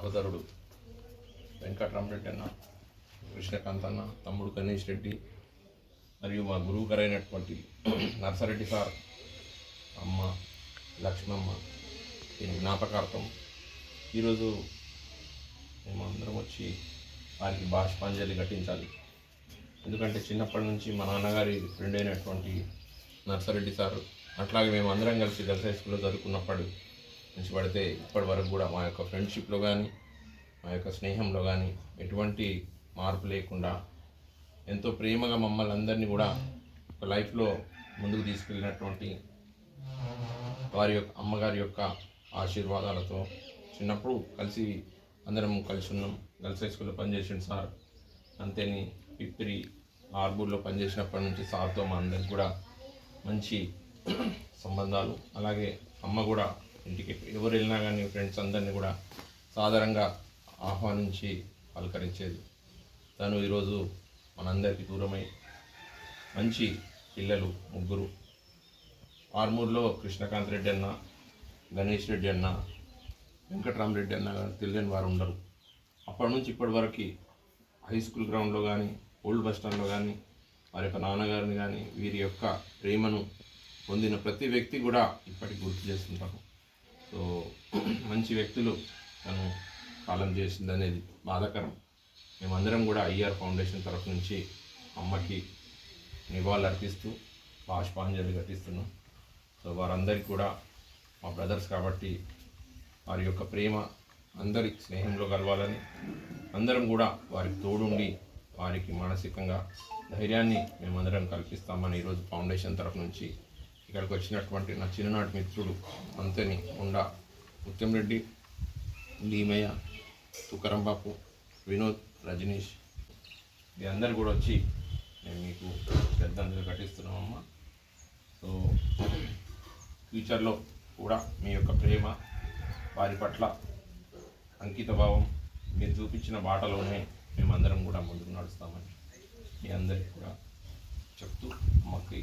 సహోదరుడు వెంకట్రామరెడ్డి అన్న, కృష్ణకాంత్ అన్న, తమ్ముడు గణేష్ రెడ్డి మరియు మా గురువు గారైనటువంటి నర్సారెడ్డి సార్, అమ్మ లక్ష్మమ్మ దీని జ్ఞాపకార్థం ఈరోజు మేము అందరం వచ్చి వారికి బాష్పాంజలి ఘటించాలి. ఎందుకంటే చిన్నప్పటి నుంచి మా నాన్నగారి ఫ్రెండ్ అయినటువంటి నర్సారెడ్డి సార్, అట్లాగే మేము అందరం కలిసి గర్ల్స్ హై స్కూల్లో చదువుకున్నప్పుడు నుంచి పడితే ఇప్పటి వరకు కూడా మా యొక్క ఫ్రెండ్షిప్లో కానీ మా యొక్క స్నేహంలో కానీ ఎటువంటి మార్పు లేకుండా ఎంతో ప్రేమగా మమ్మల్ని అందరినీ కూడా ఒక లైఫ్లో ముందుకు తీసుకెళ్ళినటువంటి వారి యొక్క అమ్మగారి యొక్క ఆశీర్వాదాలతో చిన్నప్పుడు అందరం కలిసి ఉన్నాం. గర్ల్స్ హై స్కూల్లో పనిచేసిన సార్, అంతేని పిప్పిరి ఆర్బూర్లో పనిచేసినప్పటి నుంచి సార్తో మా అందరికి కూడా మంచి సంబంధాలు. అలాగే అమ్మ కూడా ఇంటికి ఎవరు వెళ్ళినా కానీ ఫ్రెండ్స్ అందరినీ కూడా సాధారణంగా ఆహ్వానించి పలకరించేది. తను ఈరోజు మనందరికీ దూరమై మంచి పిల్లలు ముగ్గురు, ఆర్మూర్లో కృష్ణకాంత్ రెడ్డి అన్న, గణేష్ రెడ్డి అన్న, వెంకట్రామరెడ్డి అన్న తెలియని వారు ఉండరు. అప్పటి నుంచి ఇప్పటి వరకు హై స్కూల్ గ్రౌండ్లో కానీ ఓల్డ్ బస్ స్టాండ్లో కానీ వారి యొక్క నాన్నగారిని కానీ వీరి యొక్క ప్రేమను పొందిన ప్రతి వ్యక్తి కూడా ఇప్పటికి గుర్తు చేస్తుంటారు. సో మంచి వ్యక్తులు తను కాలం చేసిందనేది బాధాకరం. మేమందరం కూడా ఐఆర్ ఫౌండేషన్ తరఫు నుంచి అమ్మకి నివాళులు అర్పిస్తూ బాష్పాంజలి ఘటిస్తున్నాం. సో వారందరికీ కూడా మా బ్రదర్స్ కాబట్టి వారి యొక్క ప్రేమ అందరి స్నేహంలో కలవాలని, అందరం కూడా వారికి తోడుండి వారికి మానసికంగా ధైర్యాన్ని మేమందరం కల్పిస్తామని ఈరోజు ఫౌండేషన్ తరఫు నుంచి ఇక్కడికి వచ్చినటువంటి నా చిన్ననాటి మిత్రుడు అంతని ఉండా, ముత్యం రెడ్డి, భీమయ్య, తుకారం బాపు, వినోద్, రజనీష్ మీ అందరు కూడా వచ్చి మేము మీకు శ్రద్ధాంజలి ఘటిస్తున్నామమ్మా. సో ఫ్యూచర్లో కూడా మీ యొక్క ప్రేమ, వారి పట్ల అంకిత భావం మీరు చూపించిన బాటలోనే మేమందరం కూడా ముందుకు నడుస్తామని మీ అందరికీ కూడా చెప్తూ అమ్మకి